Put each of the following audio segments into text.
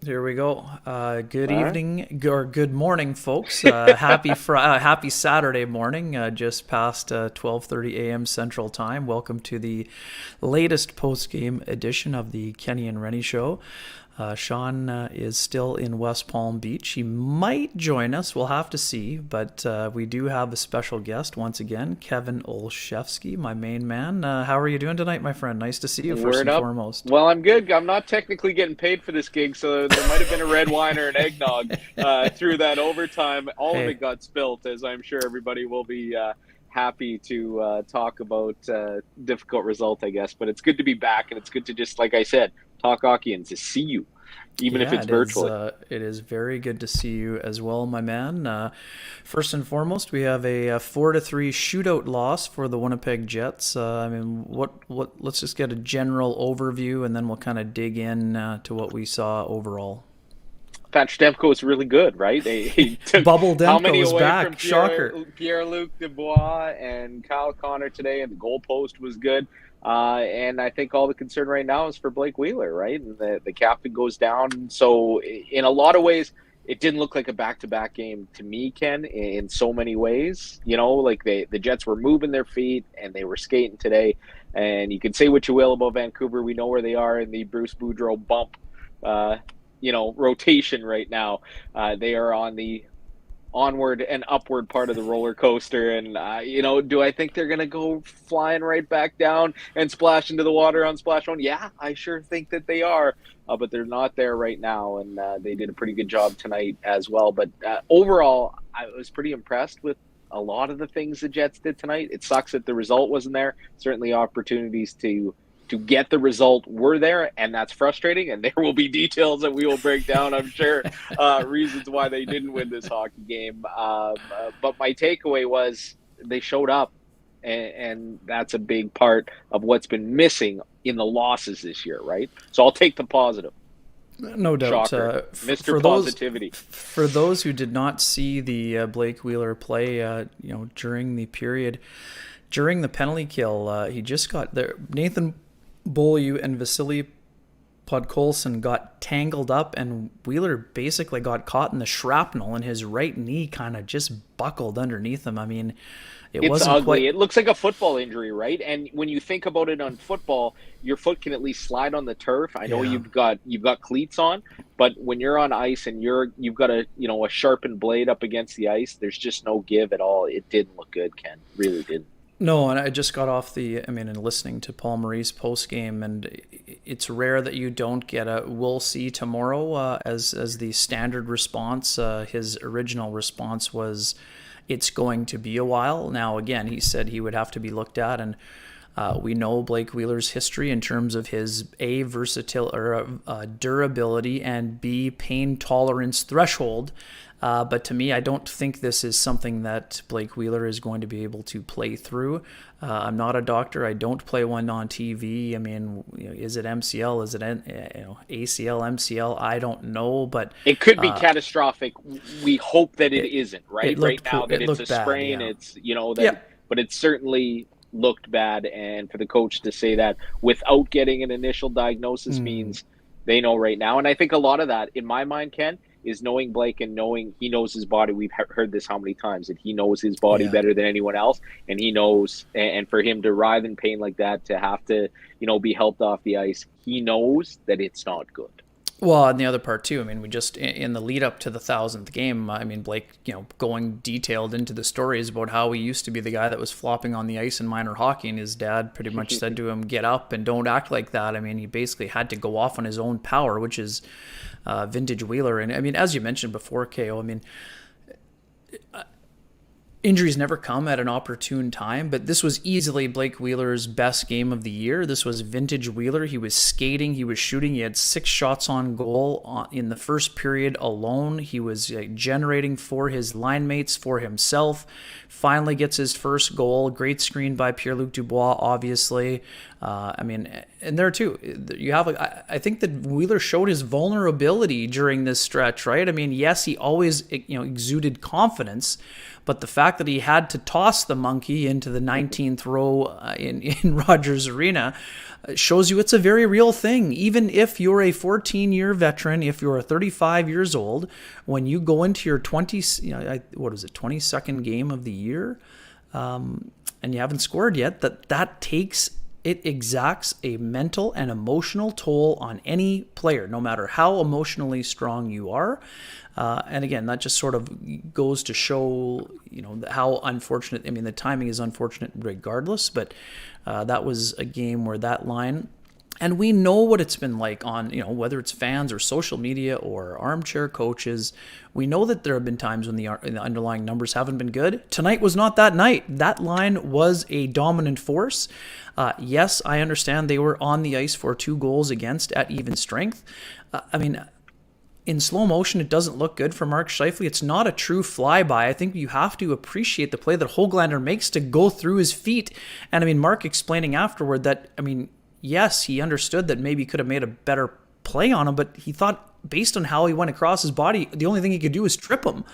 Here we go. Good All right. evening or good morning, folks. Happy Saturday morning. Just past 12:30 a.m. Central Time. Welcome to the latest post-game edition of the Kenny and Renny Show. Sean is still in West Palm Beach. He might join us. We'll have to see. But we do have a special guest once again, Kevin Olszewski, my main man. How are you doing tonight, my friend? Nice to see you first Word and up. foremost. Well, I'm good. I'm not technically getting paid for this gig, so there might have been a red wine or an eggnog through that overtime. All of it Hey, got spilt, as I'm sure everybody will be happy to talk about. Difficult result, I guess. But it's good to be back, and it's good to just, like I said, talk hockey and to see you, even if yeah, it's it is. virtually. It is very good to see you as well, my man. First and foremost, we have a 4-3 shootout loss for the Winnipeg Jets. I mean, what? Let's just get a general overview, and then we'll kind of dig in to what we saw overall. Pat Stemko is really good, right? He took Bubble how many Demko is away from back. Shocker. Pierre-Luc Dubois and Kyle Connor today, and the goalpost was good. And I think all the concern right now is for Blake Wheeler, right? And the captain goes down. So in a lot of ways, it didn't look like a back-to-back game to me, Ken, in so many ways. You know, like the Jets were moving their feet and they were skating today. And you can say what you will about Vancouver. We know where they are in the Bruce Boudreau bump. Uh, rotation right now. They are on the onward and upward part of the roller coaster. And, do I think they're going to go flying right back down and splash into the water on Splash One? Yeah, I sure think that they are. But they're not there right now. And they did a pretty good job tonight as well. But overall, I was pretty impressed with a lot of the things the Jets did tonight. It sucks that the result wasn't there. Certainly opportunities to get the result were there, and that's frustrating. And there will be details that we will break down, I'm sure, reasons why they didn't win this hockey game. But my takeaway was they showed up, and that's a big part of what's been missing in the losses this year, right? So I'll take the positive. No doubt. Shocker. Mr. For those Positivity. who did not see the Blake Wheeler play, during the period, during the penalty kill, he just got there. Nathan Beaulieu and Vasily Podkolzin got tangled up, and Wheeler basically got caught in the shrapnel, and his right knee kind of just buckled underneath him. I mean, it It's wasn't ugly. quite. It looks like a football injury, right? And when you think about it on football, your foot can at least slide on the turf. I know Yeah. you've got cleats on, but when you're on ice and you've got a sharpened blade up against the ice, there's just no give at all. It didn't look good, Ken. Really didn't. No, and I just got off and listening to Paul Maurice post game, and it's rare that you don't get a "we'll see tomorrow" as the standard response. His original response was, "It's going to be a while." Now, again, he said he would have to be looked at, and we know Blake Wheeler's history in terms of his A, versatility or durability, and B, pain tolerance threshold. But to me, I don't think this is something that Blake Wheeler is going to be able to play through. I'm not a doctor. I don't play one on TV. I mean, is it MCL? Is it ACL, MCL? I don't know, but It could be uh, catastrophic. We hope that it it isn't, it right? Right looked now that it it's a looked bad. sprain, Yeah, it's yeah. but it certainly looked bad. And for the coach to say that without getting an initial diagnosis Mm, means they know right now. And I think a lot of that, in my mind, Ken, is knowing Blake and knowing he knows his body. We've heard this how many times that he knows his body yeah. better than anyone else, and he knows. And for him to writhe in pain like that, to have to be helped off the ice, he knows that it's not good. Well, and the other part too. I mean, we just in the lead up to the 1,000th game. I mean, Blake, going detailed into the stories about how he used to be the guy that was flopping on the ice in minor hockey, and his dad pretty much said to him, "Get up and don't act like that." I mean, he basically had to go off on his own power, which is vintage Wheeler. And I mean, as you mentioned before, KO. I mean, injuries never come at an opportune time, but this was easily Blake Wheeler's best game of the year. This was vintage Wheeler. He was skating, he was shooting. He had 6 shots on goal in the first period alone. He was generating for his line mates, for himself. Finally gets his first goal. Great screen by Pierre-Luc Dubois, obviously. I mean, and there too, you have. I think that Wheeler showed his vulnerability during this stretch, right? I mean, yes, he always exuded confidence, but the fact that he had to toss the monkey into the 19th row in Rogers Arena shows you it's a very real thing. Even if you're a 14-year veteran, if you're 35 years old, when you go into your 22nd game of the year, and you haven't scored yet, that takes. It exacts a mental and emotional toll on any player, no matter how emotionally strong you are. And again, that just sort of goes to show, how unfortunate. I mean, the timing is unfortunate regardless, but that was a game where that line, and we know what it's been like on, whether it's fans or social media or armchair coaches. We know that there have been times when the underlying numbers haven't been good. Tonight was not that night. That line was a dominant force. Yes, I understand they were on the ice for 2 goals against at even strength. I mean, in slow motion, it doesn't look good for Mark Scheifele. It's not a true flyby. I think you have to appreciate the play that Höglander makes to go through his feet. And I mean, Mark explaining afterward that, yes, he understood that maybe he could have made a better play on him, but he thought based on how he went across his body, the only thing he could do was trip him.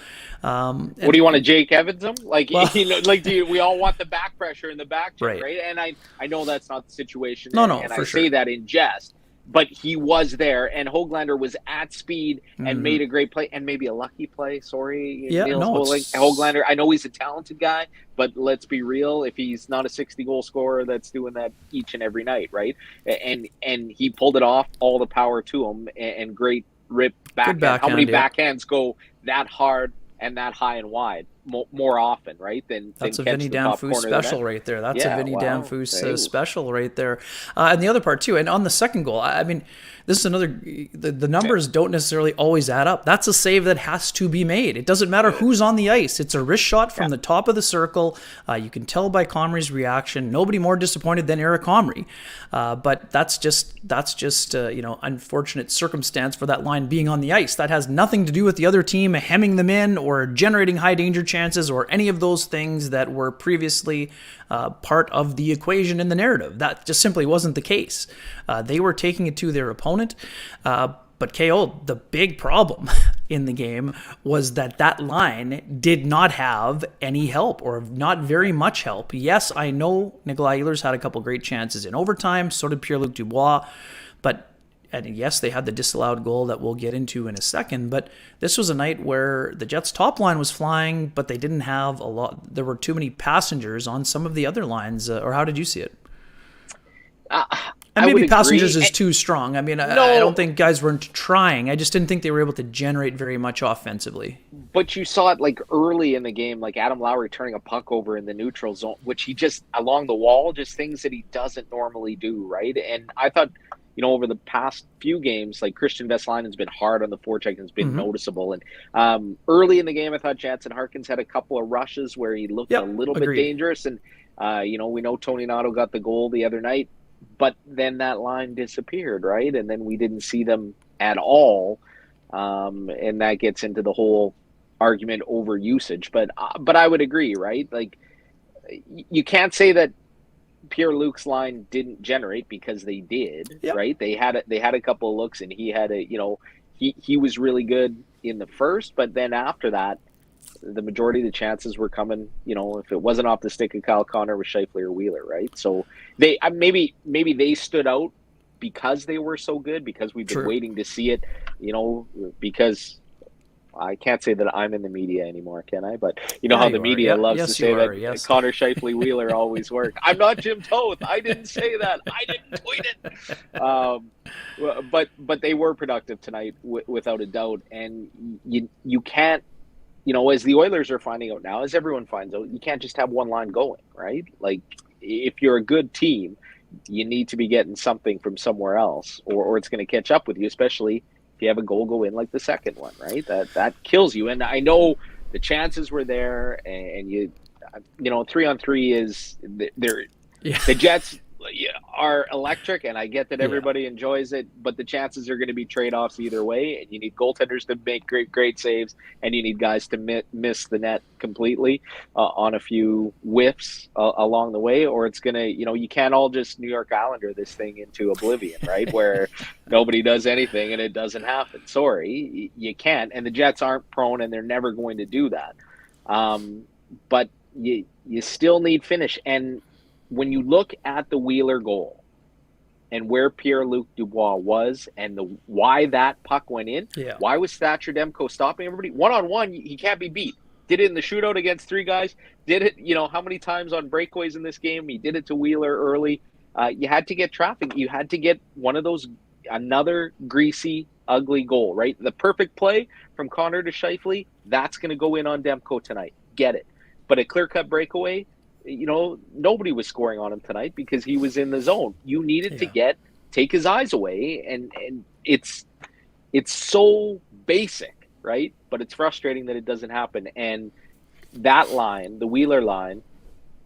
What do you want to Jake Evans him? We all want the back pressure in the back check, right? And I know that's not the situation. No, and for I sure. say that in jest. But he was there, and Höglander was at speed and made a great play, and maybe a lucky play. Sorry, Höglander. I know he's a talented guy, but let's be real. If he's not a 60-goal scorer, that's doing that each and every night, right? And he pulled it off. All the power to him, and great rip backhand. How many backhands go that hard and that high and wide more often, right? That's a Vinny Danfus special right there. That's a Vinny Danfus special right there. And the other part too, and on the second goal, I mean, this is another, the numbers don't necessarily always add up. That's a save that has to be made. It doesn't matter who's on the ice. It's a wrist shot from the top of the circle. You can tell by Comrie's reaction. Nobody more disappointed than Eric Comrie. But that's just unfortunate circumstance for that line being on the ice. That has nothing to do with the other team hemming them in or generating high danger chances or any of those things that were previously part of the equation in the narrative. That just simply wasn't the case. They were taking it to their opponent. But KO, the big problem in the game was that line did not have any help or not very much help. Yes, I know Nikolai Ehlers had a couple great chances in overtime. So did Pierre-Luc Dubois. And yes, they had the disallowed goal that we'll get into in a second, but this was a night where the Jets' top line was flying, but they didn't have a lot. There were too many passengers on some of the other lines, or how did you see it? And maybe passengers is too strong. I mean, I don't think guys weren't trying. I just didn't think they were able to generate very much offensively. But you saw it early in the game, like Adam Lowry turning a puck over in the neutral zone, which he just, along the wall, just things that he doesn't normally do, right? And I thought, over the past few games, Christian Vesalainen's been hard on the forecheck and has been noticeable. And early in the game, I thought Jansen Harkins had a couple of rushes where he looked a little bit dangerous. And, we know Tony Nato got the goal the other night, but then that line disappeared, right? And then we didn't see them at all. And that gets into the whole argument over usage. But I would agree, right? You can't say that Pierre-Luc's line didn't generate because they did, right? They had a couple of looks, and he had he was really good in the first, but then after that, the majority of the chances were coming, if it wasn't off the stick of Kyle Connor, with Scheifele or Wheeler, right? So they maybe they stood out because they were so good, because we've been waiting to see it, because I can't say that I'm in the media anymore, can I? But how the media loves to say that Connor, Scheifele, Wheeler always work. I'm not Jim Toth. I didn't say that. I didn't tweet it. But they were productive tonight, without a doubt. And you can't, as the Oilers are finding out now, as everyone finds out, you can't just have one line going, right? If you're a good team, you need to be getting something from somewhere else, or it's going to catch up with you, especially you have a goal go in like the second one, right? That kills you. And I know the chances were there, and 3-on-3 is there. The Jets are electric, and I get that Yeah. everybody enjoys it, but the chances are going to be trade-offs either way, and you need goaltenders to make great saves, and you need guys to miss the net completely on a few whiffs along the way, or it's going to, you can't all just New York Islander this thing into oblivion, right? Where nobody does anything and it doesn't happen. Sorry, you can't, and the Jets aren't prone, and they're never going to do that. But you still need finish, and when you look at the Wheeler goal and where Pierre-Luc Dubois was and why that puck went in, why was Thatcher Demko stopping everybody? One-on-one, he can't be beat. Did it in the shootout against three guys. Did it, how many times on breakaways in this game? He did it to Wheeler early. You had to get traffic. You had to get another greasy, ugly goal, right? The perfect play from Connor to Scheifele, that's going to go in on Demko tonight. Get it. But a clear-cut breakaway, nobody was scoring on him tonight because he was in the zone. You needed to take his eyes away, and it's so basic, right? But it's frustrating that it doesn't happen. And that line, the Wheeler line,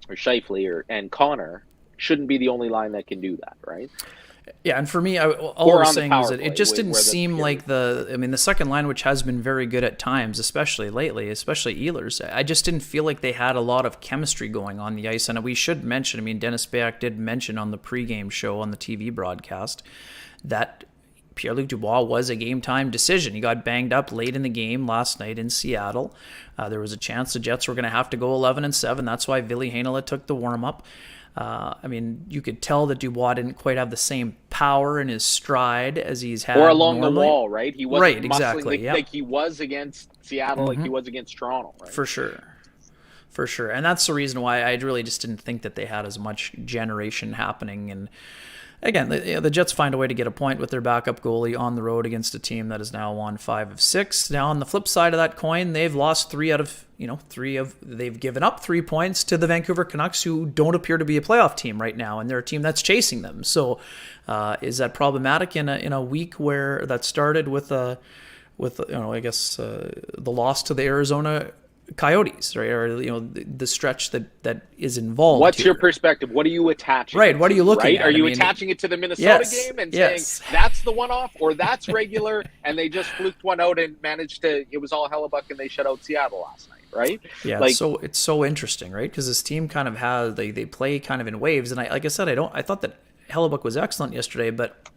or Scheifele and Connor, shouldn't be the only line that can do that, right? Yeah, and for me, all I was saying was that it just didn't seem like the second line, which has been very good at times, especially lately, especially Ehlers, I just didn't feel like they had a lot of chemistry going on the ice. And we should mention, Dennis Bayak did mention on the pregame show on the TV broadcast that Pierre-Luc Dubois was a game-time decision. He got banged up late in the game last night in Seattle. There was a chance the Jets were going to have to go 11-7. That's why Ville Heinola took the warm-up. You could tell that Dubois didn't quite have the same power in his stride as he's had. Or along normally. The wall, right? He wasn't right, exactly. like he was against Seattle, like he was against Toronto, right? For sure. And that's the reason why I really just didn't think that they had as much generation happening. And again, the Jets find a way to get a point with their backup goalie on the road against a team that has now won 5 of 6. Now, on the flip side of that coin, they've lost they've given up 3 points to the Vancouver Canucks, who don't appear to be a playoff team right now, and they're a team that's chasing them. So, is that problematic in a week where that started with the loss to the Arizona Coyotes, right? Or the stretch that is involved. What's here. Your perspective? What are you attaching? Right. What are you looking at? Are you attaching it to the Minnesota game and saying that's the one-off, or that's regular, and they just fluked one out and managed to? It was all Hellebuck and they shut out Seattle last night, right? Yeah. So it's so interesting, right? Because this team kind of has they play kind of in waves, and I thought that Hellebuck was excellent yesterday, but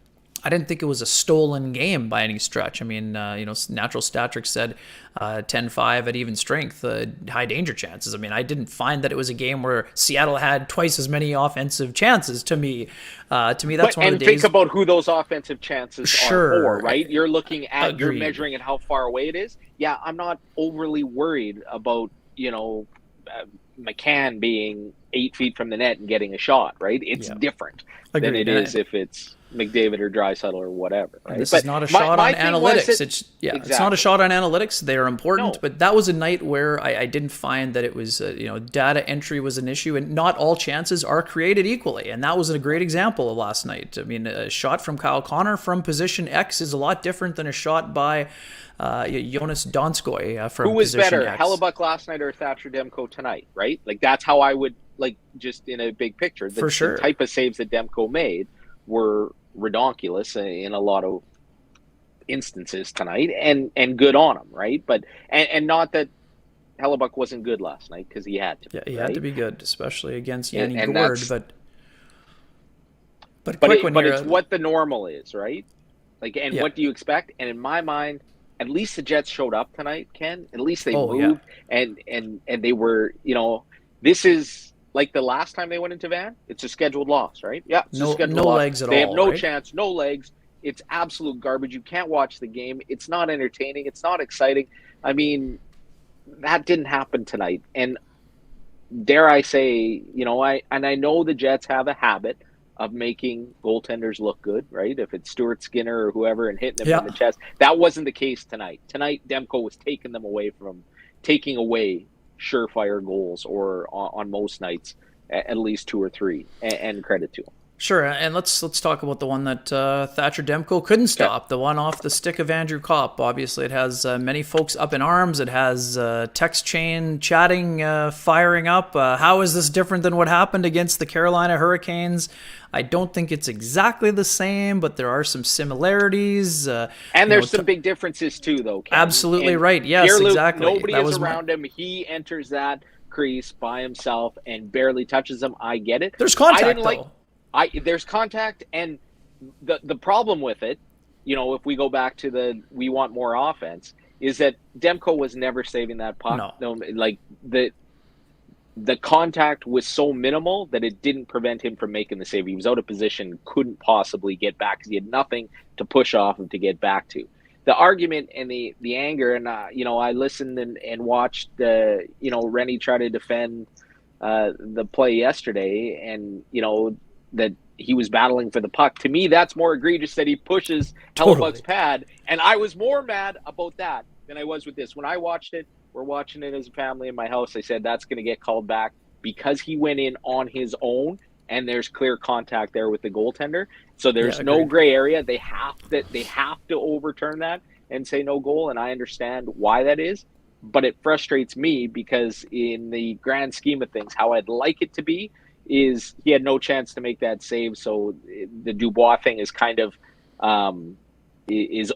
I didn't think it was a stolen game by any stretch. Natural Statric said 10-5 at even strength, high danger chances. I didn't find that it was a game where Seattle had twice as many offensive chances. To me, that's one of the days. And think about who those offensive chances are for, right? You're looking at, Agreed. You're measuring at how far away it is. Yeah, I'm not overly worried about, McCann being 8 feet from the net and getting a shot, right? It's different than it is if it's McDavid or Draisaitl or whatever. Right? This is not a shot on analytics. It's not a shot on analytics. They are important, but that was a night where I didn't find that it was data entry was an issue, and not all chances are created equally, and that was a great example of last night. A shot from Kyle Connor from position X is a lot different than a shot by Jonas Donskoy from who was position better, X. Hellebuck last night or Thatcher Demko tonight, right? Like that's how I would just in a big picture. For sure. The type of saves that Demko made were redonkulous in a lot of instances tonight, and good on him, right? But and not that Hellebuck wasn't good last night because he had to. Yeah, he right? had to be good, especially against Yanni Gourde. But it's what the normal is, right? What do you expect? And in my mind, at least the Jets showed up tonight, Ken. At least they moved and they were, this is like the last time they went into Van. It's a scheduled loss, right? Yeah, it's a scheduled loss. Legs at all. They have no right? chance, no legs. It's absolute garbage. You can't watch the game. It's not entertaining. It's not exciting. That didn't happen tonight. And dare I say, I know the Jets have a habit of making goaltenders look good, right? If it's Stuart Skinner or whoever and hitting them in the chest. That wasn't the case tonight. Tonight, Demko was taking away surefire goals, or on most nights, at least 2 or 3, and credit to him. Sure, and let's talk about the one that Thatcher Demko couldn't stop, the one off the stick of Andrew Kopp. Obviously, it has many folks up in arms. It has text chain chatting firing up. How is this different than what happened against the Carolina Hurricanes? I don't think it's exactly the same, but there are some similarities. And there's some big differences too, though, Ken. Absolutely right. Yes, Pierre-Luc, exactly. Nobody is around him. He enters that crease by himself and barely touches him. I get it. There's contact, though. There's contact, and the problem with it, if we go back to we want more offense, is that Demko was never saving that puck. No, like the contact was so minimal that it didn't prevent him from making the save. He was out of position, couldn't possibly get back because he had nothing to push off him to get back to. The argument and the anger, and I listened and watched Renny try to defend the play yesterday, and that he was battling for the puck. To me, that's more egregious that he pushes Hellebuck's pad, and I was more mad about that than I was with this. When I watched it, we're watching it as a family in my house, I said that's going to get called back because he went in on his own, and there's clear contact there with the goaltender. So there's no gray area. They have to overturn that and say no goal, and I understand why that is. But it frustrates me because in the grand scheme of things, how I'd like it to be is he had no chance to make that save. So the Dubois thing is kind of is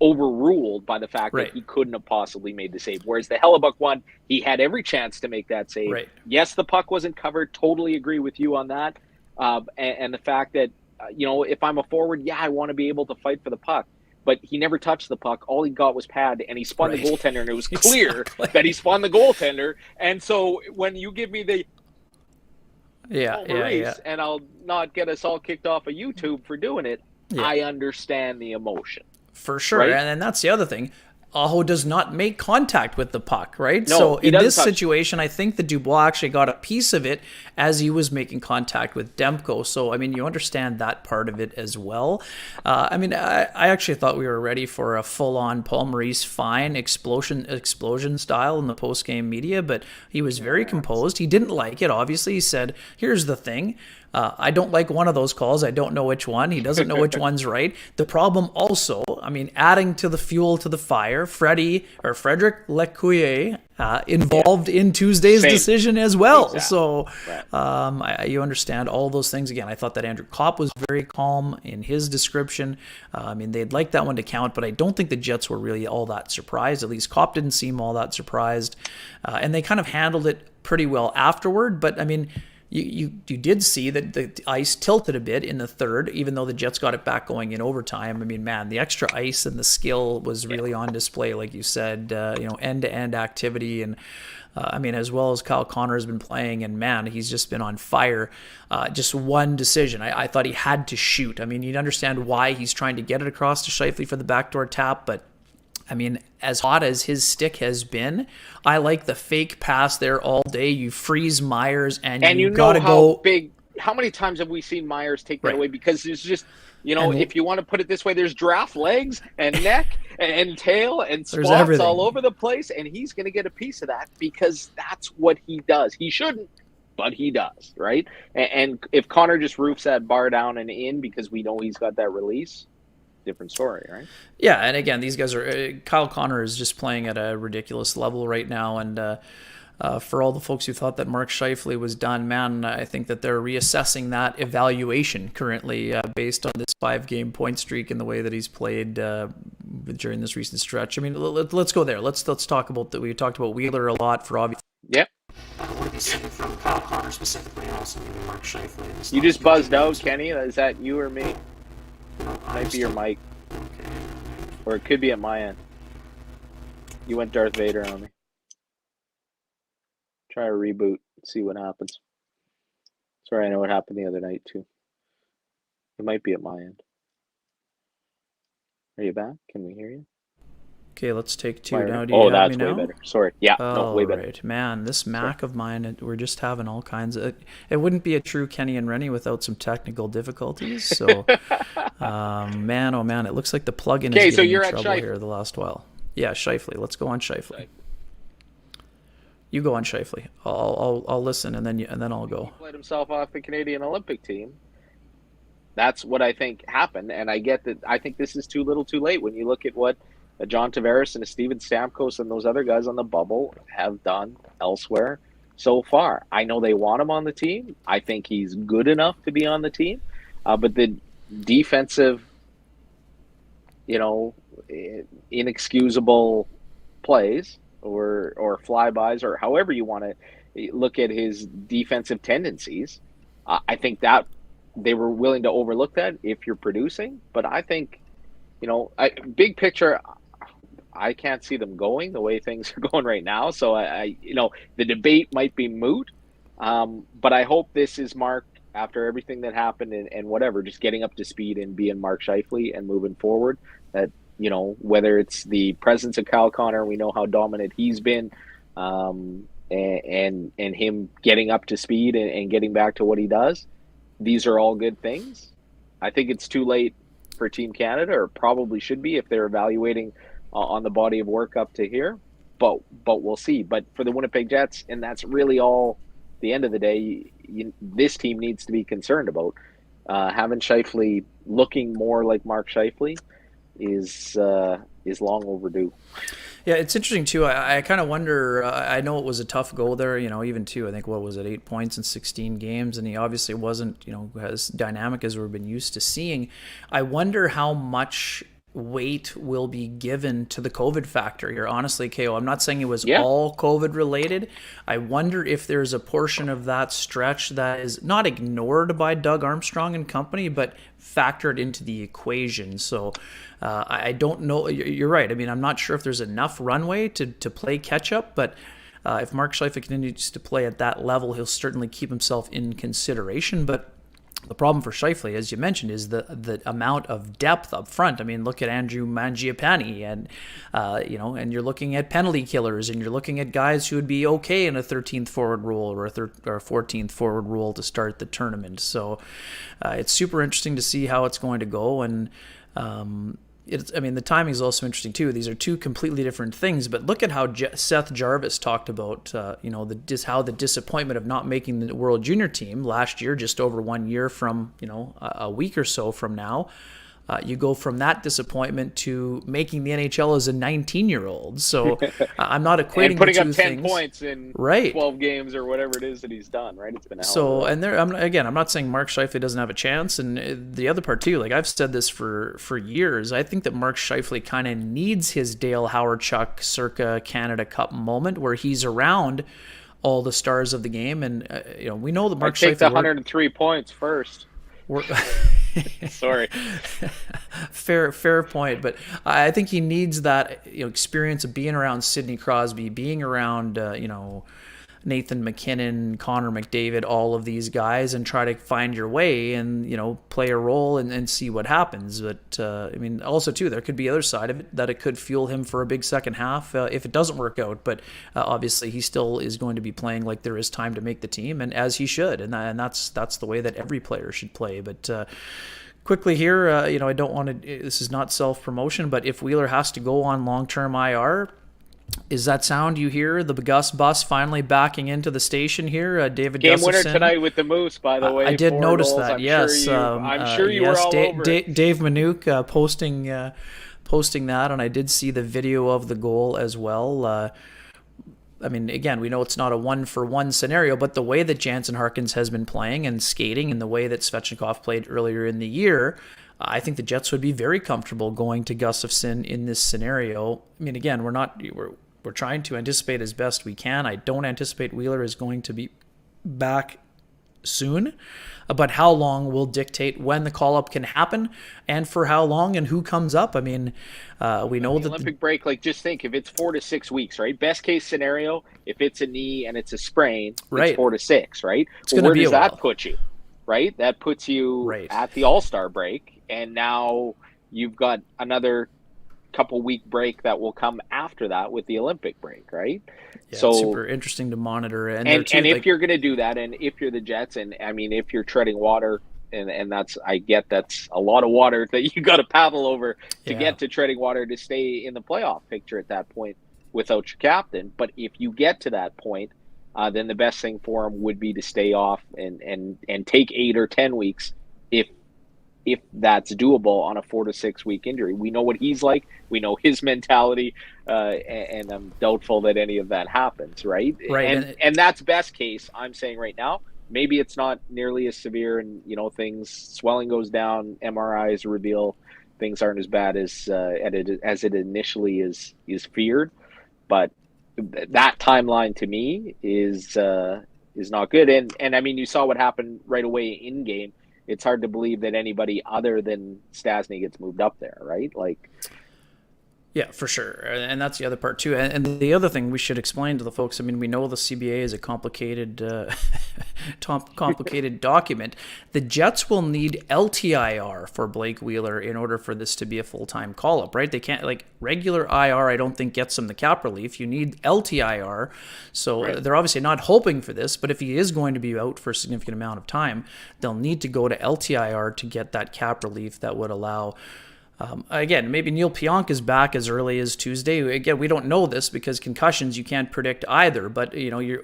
overruled by the fact that he couldn't have possibly made the save. Whereas the Hellebuck one, he had every chance to make that save. Right. Yes, the puck wasn't covered. Totally agree with you on that. And the fact that, if I'm a forward, I want to be able to fight for the puck. But he never touched the puck. All he got was pad, and he spun the goaltender, and it was clear that he spun the goaltender. And so when you give me the and I'll not get us all kicked off of YouTube for doing it, I understand the emotion. For sure. Right? And that's the other thing. Aho does not make contact with the puck, right? No, so in this situation, I think that Dubois actually got a piece of it as he was making contact with Demko. So, I mean, you understand that part of it as well. I actually thought we were ready for a full-on Paul Maurice fine explosion style in the post-game media, but he was very composed. He didn't like it, obviously. He said, here's the thing. I don't like one of those calls. I don't know which one. He doesn't know which one's right. The problem also, adding to the fuel to the fire, Frederic Lecuyer involved in Tuesday's decision as well. Exactly. So you understand all those things. Again, I thought that Andrew Kopp was very calm in his description. They'd like that one to count, but I don't think the Jets were really all that surprised. At least Kopp didn't seem all that surprised. And they kind of handled it pretty well afterward. But, You did see that the ice tilted a bit in the third, even though the Jets got it back going in overtime. The extra ice and the skill was really on display, like you said, end-to-end activity. And, as well as Kyle Connor has been playing, and, man, he's just been on fire. Just one decision. I thought he had to shoot. You'd understand why he's trying to get it across to Scheifele for the backdoor tap, but as hot as his stick has been, I like the fake pass there all day. You freeze Myers, and you got to go big. How many times have we seen Myers take that away? Because it's just, if you want to put it this way, there's giraffe legs and neck and tail and spots all over the place, and he's going to get a piece of that because that's what he does. He shouldn't, but he does, right? And if Connor just roofs that bar down and in because we know he's got that release, different story, right? Yeah, and again, these guys are Kyle Connor is just playing at a ridiculous level right now, and for all the folks who thought that Mark Scheifele was done, man, I think that they're reassessing that evaluation currently based on this 5-game point streak and the way that he's played during this recent stretch. Let's go there. Let's talk about that. We talked about Wheeler a lot for obvious. Yep. What do you see from Kyle Connor specifically, and also maybe Mark Scheifele? You just buzzed out, Kenny. Is that you or me? Might be your mic. Okay. Or it could be at my end. You went Darth Vader on me. Try a reboot, see what happens. Sorry, I know what happened the other night too. It might be at my end. Are you back? Can we hear you? Okay, let's take two now. That's way better. Sorry. Yeah, way better. Right. Man, this Mac of mine, we're just having all kinds of... It wouldn't be a true Kenny and Renny without some technical difficulties. So, man, oh man, it looks like the plugin is getting in trouble here the last while. Yeah, Scheifele. Let's go on Scheifele. You go on Scheifele. I'll listen, and then I'll go. He played himself off the Canadian Olympic team. That's what I think happened, and I get that. I think this is too little, too late when you look at what a John Tavares and a Steven Stamkos and those other guys on the bubble have done elsewhere so far. I know they want him on the team. I think he's good enough to be on the team, but the defensive, inexcusable plays or flybys or however you want to look at his defensive tendencies, I think that they were willing to overlook that if you're producing. But I think, big picture, I can't see them going the way things are going right now. So the debate might be moot, but I hope this is Mark, after everything that happened and whatever, just getting up to speed and being Mark Scheifele and moving forward. That, whether it's the presence of Kyle Connor, we know how dominant he's been, and him getting up to speed and getting back to what he does. These are all good things. I think it's too late for Team Canada, or probably should be if they're evaluating on the body of work up to here. But we'll see. But for the Winnipeg Jets, and that's really all. At the end of the day, this team needs to be concerned about having Scheifele looking more like Mark Scheifele is long overdue. Yeah, it's interesting too. I kind of wonder. I know it was a tough goal there. Even too. I think what was it, 8 points in 16 games, and he obviously wasn't as dynamic as we've been used to seeing. I wonder how much weight will be given to the COVID factor here. Honestly, KO, I'm not saying it was all COVID related. I wonder if there's a portion of that stretch that is not ignored by Doug Armstrong and company, but factored into the equation. So I don't know. You're right. I mean, I'm not sure if there's enough runway to play catch up, but if Mark Scheifele continues to play at that level, he'll certainly keep himself in consideration. But the problem for Scheifele, as you mentioned, is the amount of depth up front. I mean, look at Andrew Mangiapane, and and you're looking at penalty killers, and you're looking at guys who would be okay in a 13th forward role or a 14th forward role to start the tournament. So it's super interesting to see how it's going to go, and the timing is also interesting too. These are two completely different things, but look at how Seth Jarvis talked about, how the disappointment of not making the World Junior team last year, just over 1 year from, a week or so from now. You go from that disappointment to making the NHL as a 19-year-old. So I'm not equating and putting the two up 10 things. points in 12 games or whatever it is that he's done, right? It's been a hell of a... And I'm not saying Mark Scheifele doesn't have a chance. And the other part too, like I've said this for years, I think that Mark Scheifele kind of needs his Dale Hawerchuk circa Canada Cup moment where he's around all the stars of the game. And we know that Mark Scheifele... take the 103 points first. Sorry. Fair point, but I think he needs that experience of being around Sidney Crosby, being around Nathan McKinnon, Connor McDavid, all of these guys, and try to find your way and play a role and see what happens. But also too, there could be other side of it that it could fuel him for a big second half if it doesn't work out. But obviously, he still is going to be playing like there is time to make the team, and as he should, and that's the way that every player should play. But quickly here, I don't want to. This is not self-promotion, but if Wheeler has to go on long-term IR. Is that sound you hear? The Gus bus finally backing into the station here. David Game Gustafson. winner tonight with the Moose, by the way. I did notice goals. that. Yes, I'm sure you were all over it. Dave Manouk posting that, and I did see the video of the goal as well. Again, we know it's not a one-for-one scenario, but the way that Jansen Harkins has been playing and skating, and the way that Svechnikov played earlier in the year. I think the Jets would be very comfortable going to Gustafson in this scenario. Again, we're trying to anticipate as best we can. I don't anticipate Wheeler is going to be back soon, but how long will dictate when the call-up can happen and for how long and who comes up. We know that Olympic break, just think if it's 4 to 6 weeks, right? Best case scenario, if it's a knee and it's a sprain, right. It's 4 to 6, right? Where does that put you? Right? That puts you at the All-Star break, and now you've got another couple-week break that will come after that with the Olympic break, right? Yeah, so super interesting to monitor. And if you're going to do that, and if you're the Jets, and if you're treading water, and that's a lot of water that you got to paddle over to get to treading water to stay in the playoff picture at that point. without your captain. But if you get to that point, then the best thing for him would be to stay off and take 8 or 10 weeks if that's doable on a 4 to 6 week injury. We know what he's like. We know his mentality, and I'm doubtful that any of that happens, right? Right. And that's best case. I'm saying right now, maybe it's not nearly as severe, and swelling goes down, MRIs reveal things aren't as bad as it initially is feared, but that timeline to me is not good. And I mean, you saw what happened right away in game. It's hard to believe that anybody other than Stastny gets moved up there, right? Like, yeah, for sure. And that's the other part too. And the other thing we should explain to the folks, I mean, we know the CBA is a complicated complicated document. The Jets will need LTIR for Blake Wheeler in order for this to be a full-time call-up, right? They can't, like, regular IR I don't think gets them the cap relief. You need LTIR. So right. They're obviously not hoping for this, but if he is going to be out for a significant amount of time, they'll need to go to LTIR to get that cap relief that would allow again, maybe Neil Pionk is back as early as Tuesday. Again, we don't know this because concussions you can't predict either. But you're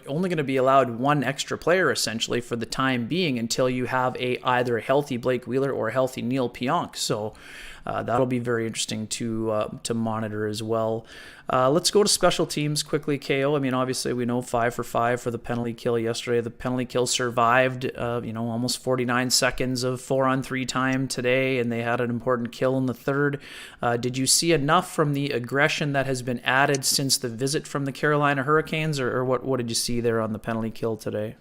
only going to be allowed one extra player essentially for the time being until you have either a healthy Blake Wheeler or a healthy Neil Pionk. So that'll be very interesting to monitor as well. Let's go to special teams quickly, KO. I mean, obviously we know 5 for 5 for the penalty kill yesterday. The penalty kill survived, almost 49 seconds of 4-on-3 time today, and they had an important kill in the third. Did you see enough from the aggression that has been added since the visit from the Carolina Hurricanes, or what did you see there on the penalty kill today?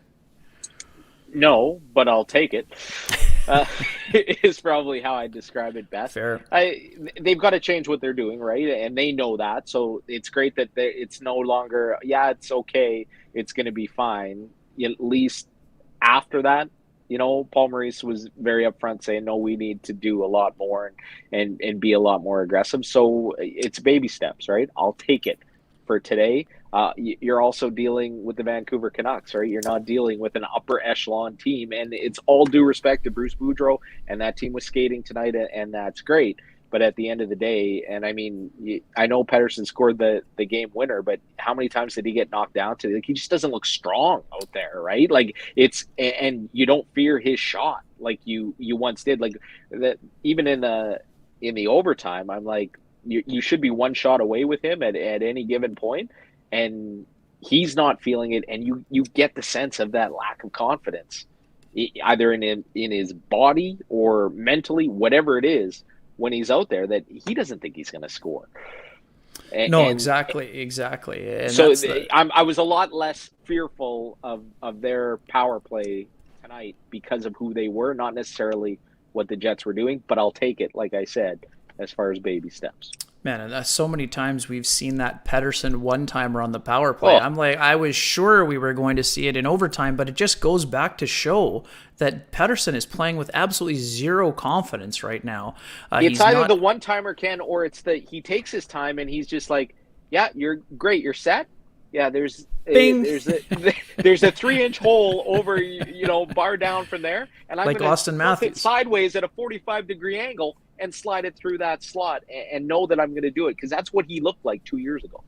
No, but I'll take it. Is probably how I describe it best. Fair. They've got to change what they're doing, right? And they know that. So it's great that it's no longer, it's okay, it's going to be fine. At least after that, Paul Maurice was very upfront saying, no, we need to do a lot more and be a lot more aggressive. So it's baby steps, right? I'll take it for today. You're also dealing with the Vancouver Canucks, right? You're not dealing with an upper echelon team, and it's all due respect to Bruce Boudreau, and that team was skating tonight, and that's great. But at the end of the day, and I mean, I know Pettersson scored the game winner, but how many times did he get knocked down today? Like, he just doesn't look strong out there, right? Like, and you don't fear his shot like you once did. Like that, even in the overtime, I'm like, you should be one shot away with him at any given point. And he's not feeling it, and you get the sense of that lack of confidence, either in his body or mentally, whatever it is, when he's out there, that he doesn't think he's going to score. Exactly. And so I was a lot less fearful of their power play tonight because of who they were, not necessarily what the Jets were doing, but I'll take it, like I said, as far as baby steps. Man, and so many times we've seen that Pettersson one-timer on the power play. I'm like, I was sure we were going to see it in overtime, but it just goes back to show that Pettersson is playing with absolutely zero confidence right now. It's either the one-timer, Ken, or it's he takes his time and he's just like, yeah, you're great, you're set. Yeah, there's a 3-inch hole over, bar down from there, and I'm like Austin Matthews it sideways at a 45-degree angle and slide it through that slot and know that I'm going to do it, because that's what he looked like 2 years ago.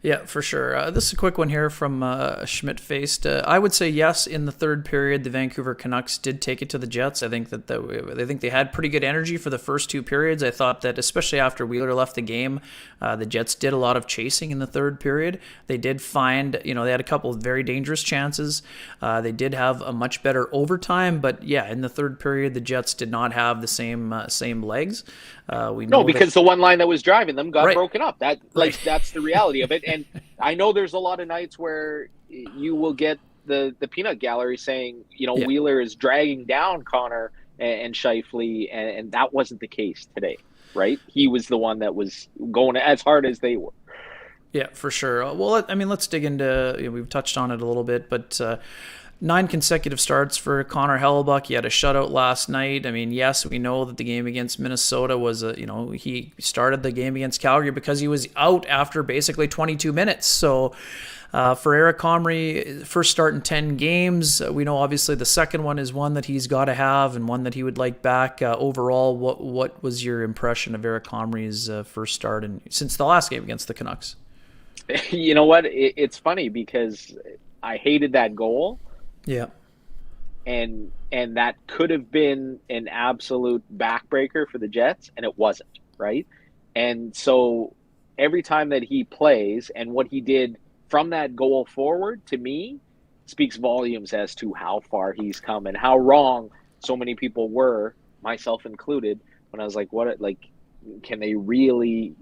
Yeah, for sure. This is a quick one here from Schmidt-Faced. I would say yes, in the third period, the Vancouver Canucks did take it to the Jets. I think that they had pretty good energy for the first 2 periods. I thought that, especially after Wheeler left the game, the Jets did a lot of chasing in the third period. They did find, they had a couple of very dangerous chances. They did have a much better overtime, but yeah, in the third period, the Jets did not have the same legs. Because the one line that was driving them got broken up. That's the reality of it. And I know there's a lot of nights where you will get the peanut gallery saying, Wheeler is dragging down Connor and Scheifele, and that wasn't the case today, right? He was the one that was going as hard as they were. Yeah, for sure. Well, let's dig into, we've touched on it a little bit, but 9 consecutive starts for Connor Hellebuyck. He had a shutout last night. I mean, yes, we know that the game against Minnesota was, he started the game against Calgary because he was out after basically 22 minutes. So For Eric Comrie, first start in 10 games. We know obviously the second one is one that he's got to have and one that he would like back. Overall, what was your impression of Eric Comrie's first start since the last game against the Canucks? You know what? It's funny because I hated that goal. Yeah. And that could have been an absolute backbreaker for the Jets, and it wasn't, right? And so every time that he plays and what he did from that goal forward, to me, speaks volumes as to how far he's come and how wrong so many people were, myself included, when I was like, can they really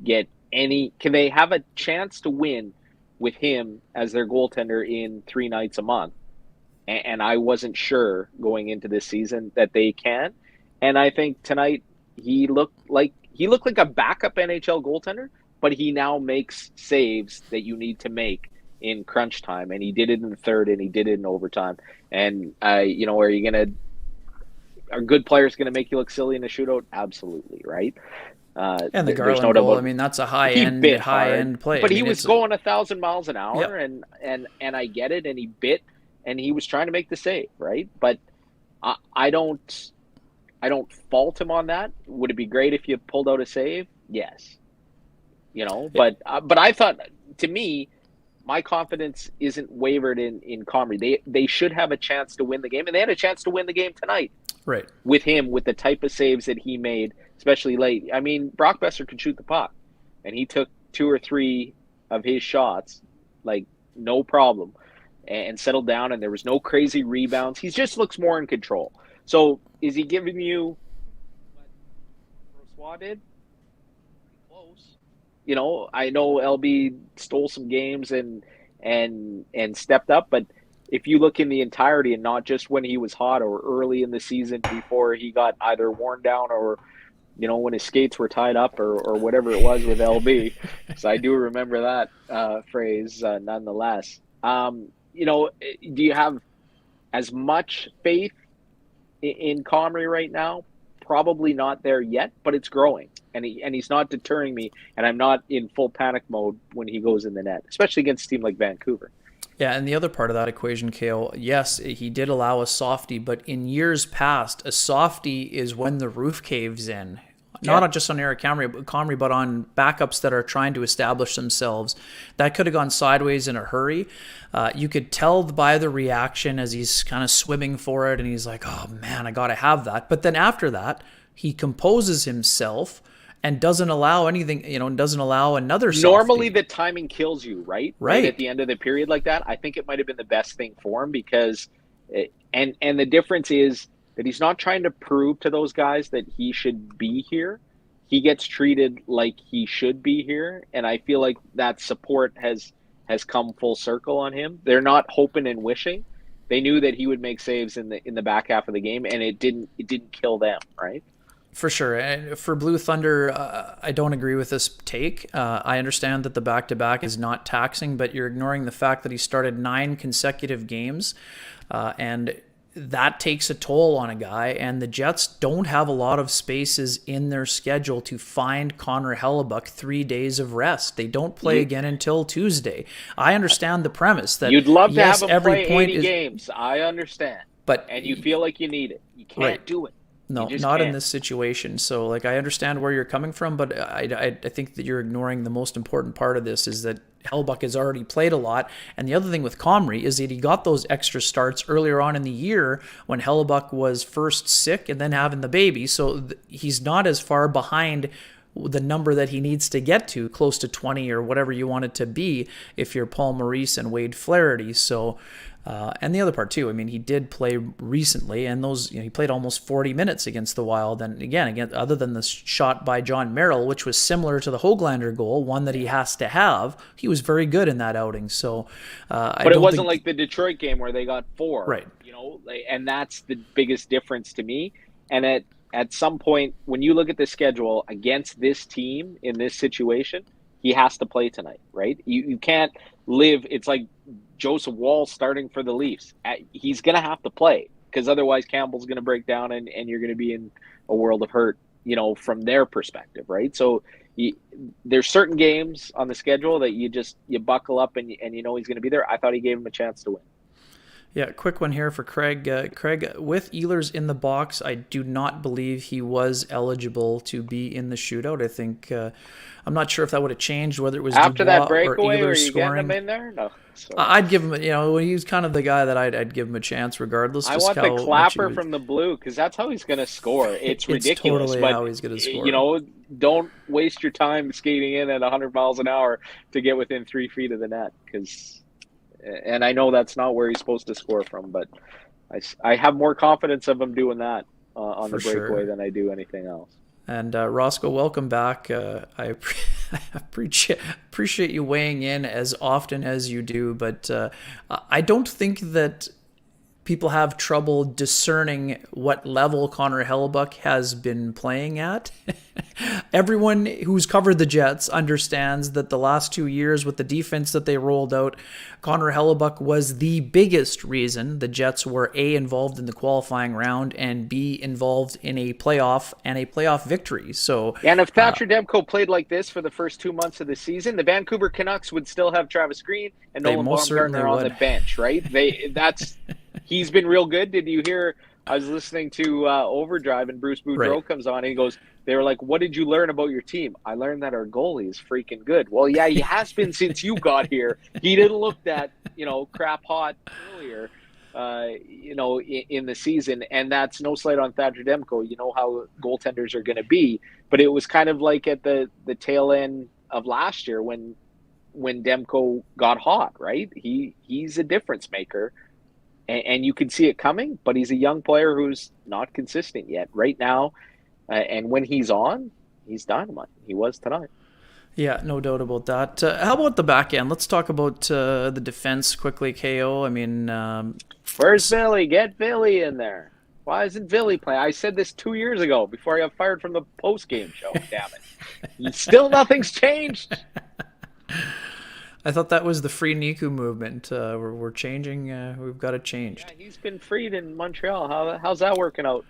can they have a chance to win with him as their goaltender in 3 nights a month? And I wasn't sure going into this season that they can. And I think tonight he looked like a backup NHL goaltender, but he now makes saves that you need to make in crunch time. And he did it in the third, and he did it in overtime. And are good players going to make you look silly in a shootout? Absolutely, right? And the Garland goal, I mean, that's a high end play. But he was going 1,000 miles an hour, yep. and I get it, and he bit. And he was trying to make the save, right? But I don't fault him on that. Would it be great if you pulled out a save? Yes. But I thought, to me, my confidence isn't wavered in Comrie. They should have a chance to win the game, and they had a chance to win the game tonight. Right. With him, with the type of saves that he made, especially late. I mean, Brock Besser could shoot the puck, and he took 2 or 3 of his shots, like, no problem, and settled down, and there was no crazy rebounds. He just looks more in control. So is he giving you what Francois did? Close. I know LB stole some games and stepped up, but if you look in the entirety and not just when he was hot or early in the season before he got either worn down or when his skates were tied up or whatever it was with LB, so I do remember that phrase nonetheless. Do you have as much faith in Comrie right now? Probably not there yet, but it's growing, and he's not deterring me, and I'm not in full panic mode when he goes in the net, especially against a team like Vancouver. Yeah, and the other part of that equation, Kale, yes, he did allow a softie, but in years past, a softie is when the roof caves in. Not just on Eric Comrie, but on backups that are trying to establish themselves. That could have gone sideways in a hurry. You could tell by the reaction as he's kind of swimming for it, and he's like, oh man, I got to have that. But then after that, he composes himself and doesn't allow anything, doesn't allow another softie. Normally the timing kills you, right? Right at the end of the period like that. I think it might have been the best thing for him because, and the difference is, that he's not trying to prove to those guys that he should be here. He gets treated like he should be here, and I feel like that support has come full circle on him. They're not hoping and wishing. They knew that he would make saves in the back half of the game, and it didn't kill them, right? For sure. And for Blue Thunder, I don't agree with this take. I understand that the back-to-back is not taxing, but you're ignoring the fact that he started 9 consecutive games, and that takes a toll on a guy, and the Jets don't have a lot of spaces in their schedule to find Connor Hellebuyck 3 days of rest. They don't play again until Tuesday. I understand the premise that you'd love to have him play 80 games. I understand, and you feel like you need it. You can't do it. No, not in this situation. So, I understand where you're coming from, but I think that you're ignoring the most important part of this is that Hellebuyck has already played a lot. And the other thing with Comrie is that he got those extra starts earlier on in the year when Hellebuyck was first sick and then having the baby. So he's not as far behind the number that he needs to get to, close to 20 or whatever you want it to be if you're Paul Maurice and Wade Flaherty. So, and the other part too, I mean, he did play recently, and those, he played almost 40 minutes against the Wild. And again, other than the shot by John Merrill, which was similar to the Hoglander goal, one that he has to have, he was very good in that outing. So, but it wasn't like the Detroit game where they got 4, right? And that's the biggest difference to me. And at some point, when you look at the schedule against this team in this situation, he has to play tonight, right? You can't live. It's like Joseph Wall starting for the Leafs. He's going to have to play because otherwise Campbell's going to break down and you're going to be in a world of hurt, from their perspective, right? So he, there's certain games on the schedule that you buckle up and you know he's going to be there. I thought he gave him a chance to win. Yeah, quick one here for Craig. Craig, with Ehlers in the box, I do not believe he was eligible to be in the shootout. I think I'm not sure if that would have changed, whether it was After that Dubois or breakaway, are Ehlers you getting him scoring. in there? No. So I'd give him, he's kind of the guy that I'd give him a chance regardless, I just want the how much he clapper was. from the blue because that's how he's going to score. It's It's ridiculous, totally but how he's going to you score. know, don't waste your time skating in at 100 miles an hour to get within 3 feet of the net because. And I know that's not where he's supposed to score from, but I have more confidence of him doing that on For the breakaway sure. than I do anything else. And Roscoe, welcome back. I appreciate you weighing in as often as you do, but I don't think that people have trouble discerning what level Connor Hellebuck has been playing at. Everyone who's covered the Jets understands that the last 2 years with the defense that they rolled out, Connor Hellebuck was the biggest reason the Jets were A, involved in the qualifying round, and B, involved in a playoff and a playoff victory. So, And if Thatcher Demko played like this for the first 2 months of the season, the Vancouver Canucks would still have Travis Green and they Nolan most certainly Baumgartner on the would. bench, right? He's been real good. Did you hear? I was listening to Overdrive, and Bruce Right. Boudreau comes on, and he goes, they were like, what did you learn about your team? I learned that our goalie is freaking good. Well, yeah, he has been since you got here. He didn't look that, crap hot earlier, in the season. And that's no slight on Thatcher Demko. You know how goaltenders are going to be. But it was kind of like at the tail end of last year when Demko got hot, right? He's a difference maker. And you can see it coming, but he's a young player who's not consistent yet. Right now, and when he's on, he's dynamite. He was tonight. Yeah, no doubt about that. How about the back end? Let's talk about the defense quickly, KO. I mean, Where's Billy? Get Billy in there. Why isn't Billy playing? I said this 2 years ago before I got fired from the post-game show. Damn it. Still nothing's changed. I thought that was the free Niku movement. We're changing. We've got it changed. Yeah, he's been freed in Montreal. How's that working out?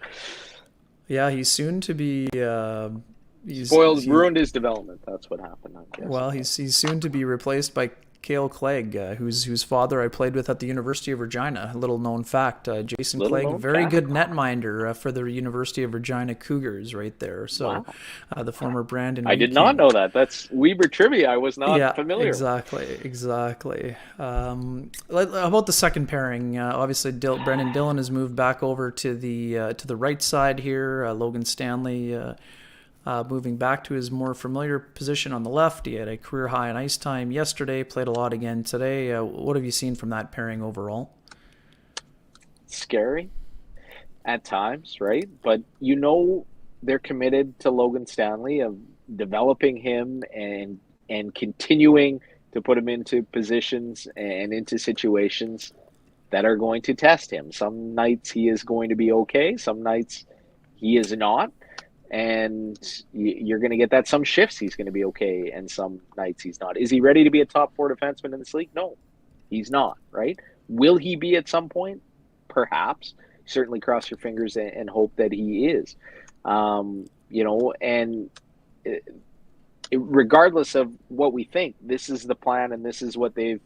Yeah, he's soon to be. Ruined his development. That's what happened. I guess. Well, he's soon to be replaced by Cale Clegg, whose father I played with at the University of Regina. A little known fact. Jason Clegg, very good netminder for the University of Regina Cougars, right there. So, Wow. The former Brandon. I did not know that. That's Weber trivia. I was not familiar. Exactly. How about the second pairing? Obviously, Brendan Dillon has moved back over to the right side here. Logan Stanley. Moving back to his more familiar position on the left. He had a career high in ice time yesterday, played a lot again today. What have you seen from that pairing overall? Scary at times, right? But they're committed to Logan Stanley, of developing him and continuing to put him into positions and into situations that are going to test him. Some nights he is going to be okay. Some nights he is not. And you're going to get that. Some shifts he's going to be okay, and some nights he's not. Is he ready to be a top four defenseman in this league? No, he's not, right? Will he be at some point? Perhaps. Certainly cross your fingers and hope that he is. Regardless of what we think, this is the plan and this is what they've